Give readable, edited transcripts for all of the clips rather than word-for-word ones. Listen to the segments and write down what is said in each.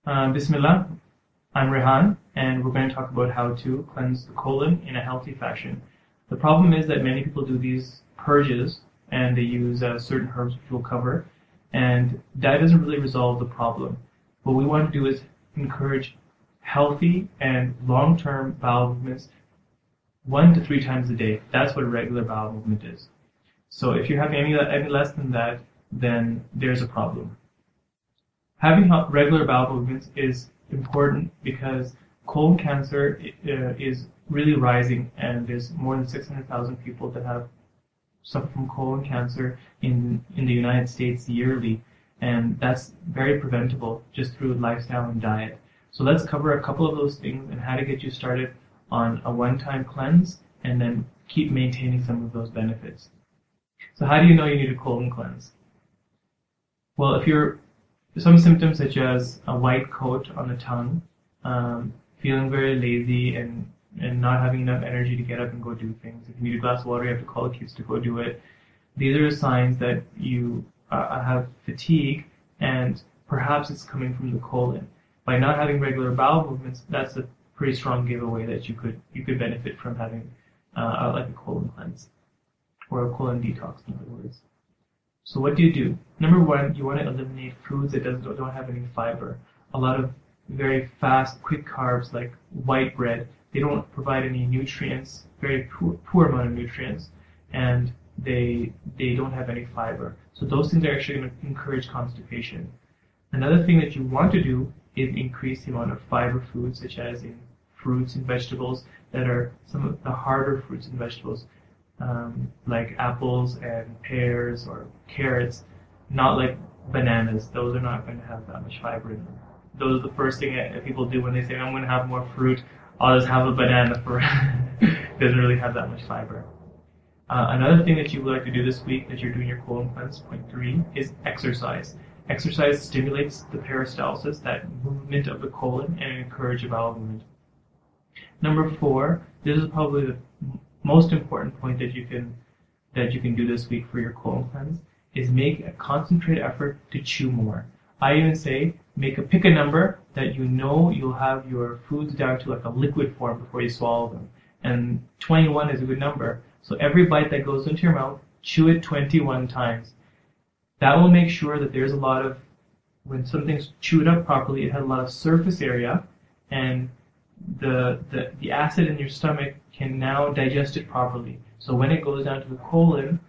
Bismillah, I'm Rehan, and we're going to talk about how to cleanse the colon in a healthy fashion. The problem is that many people do these purges, and they use certain herbs which we'll cover, and that doesn't really resolve the problem. What we want to do is encourage healthy and long-term bowel movements 1 to 3 times a day. That's what regular bowel movement is. So if you're having any less than that, then there's a problem. Having regular bowel movements is important because colon cancer is really rising, and there's more than 600,000 people that have suffer from colon cancer in the United States yearly, and that's very preventable just through lifestyle and diet. So let's cover a couple of those things and how to get you started on a one-time cleanse and then keep maintaining some of those benefits. So how do you know you need a colon cleanse? Well, if you're some symptoms such as a white coat on the tongue, feeling very lazy and not having enough energy to get up and go do things. If you need a glass of water, you have to call the kids to go do it. These are signs that you have fatigue, and perhaps it's coming from the colon. By not having regular bowel movements, that's a pretty strong giveaway that you could benefit from having like a colon cleanse or a colon detox, in other words. So what do? Number one, you want to eliminate foods that don't have any fiber. A lot of very fast, quick carbs like white bread, they don't provide any nutrients, very poor amount of nutrients, and they don't have any fiber. So those things are actually going to encourage constipation. Another thing that you want to do is increase the amount of fiber foods, such as in fruits and vegetables that are some of the harder fruits and vegetables, like apples and pears or carrots, not like bananas. Those are not going to have that much fiber in them. Those are the first thing that people do when they say, I'm going to have more fruit, I'll just have a banana for it. Doesn't really have that much fiber. Another thing that you would like to do this week that you're doing your colon cleanse, point 3, is exercise. Exercise stimulates the peristalsis, that movement of the colon, and encourages bowel movement. Number 4, this is probably the most important point that you can do this week for your colon cleanse, is make a concentrated effort to chew more. I even say pick a number that you know you'll have your foods down to like a liquid form before you swallow them. And 21 is a good number. So every bite that goes into your mouth, chew it 21 times. That will make sure that there's a lot of, when something's chewed up properly, it has a lot of surface area, and the acid in your stomach can now digest it properly. So when it goes down to the colon,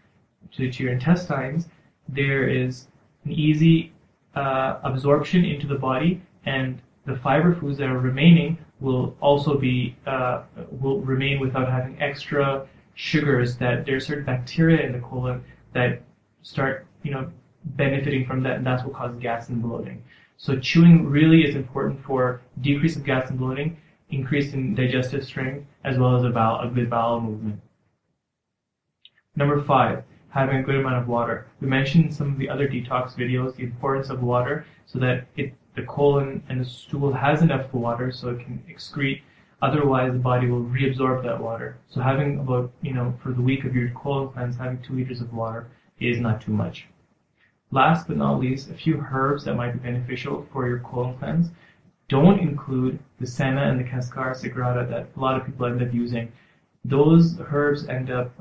to your intestines, there is an easy absorption into the body, and the fiber foods that are remaining will also will remain without having extra sugars. That there's certain bacteria in the colon that start benefiting from that, and that's what causes gas and bloating. So chewing really is important for decrease of gas and bloating, increase in digestive strength, as well as a good bowel movement. Number 5, having a good amount of water. We mentioned in some of the other detox videos the importance of water, so that the colon and the stool has enough water so it can excrete. Otherwise, the body will reabsorb that water. So having about, for the week of your colon cleanse, having 2 liters of water is not too much. Last but not least, a few herbs that might be beneficial for your colon cleanse. Don't include the senna and the cascara sagrada that a lot of people end up using. Those herbs end up,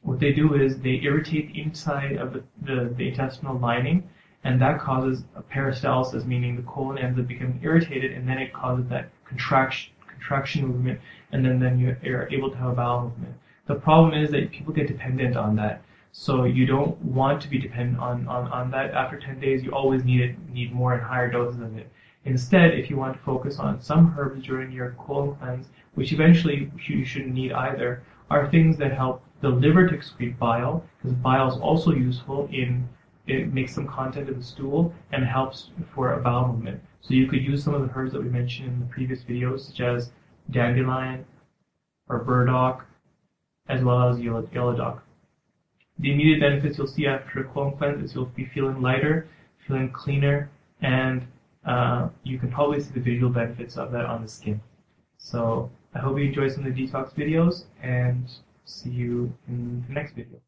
what they do is they irritate the inside of the intestinal lining, and that causes a peristalsis, meaning the colon ends up becoming irritated, and then it causes that contraction movement, and then you're able to have a bowel movement. The problem is that people get dependent on that. So you don't want to be dependent on that. After 10 days, you always need more and higher doses of it. Instead, if you want to focus on some herbs during your colon cleanse, which eventually you shouldn't need either, are things that help the liver to excrete bile, because bile is also useful it makes some content of the stool and helps for a bowel movement. So you could use some of the herbs that we mentioned in the previous videos, such as dandelion or burdock, as well as yellow dock. The immediate benefits you'll see after a colon cleanse is you'll be feeling lighter, feeling cleaner, and you can probably see the visual benefits of that on the skin. So I hope you enjoyed some of the detox videos, and see you in the next video.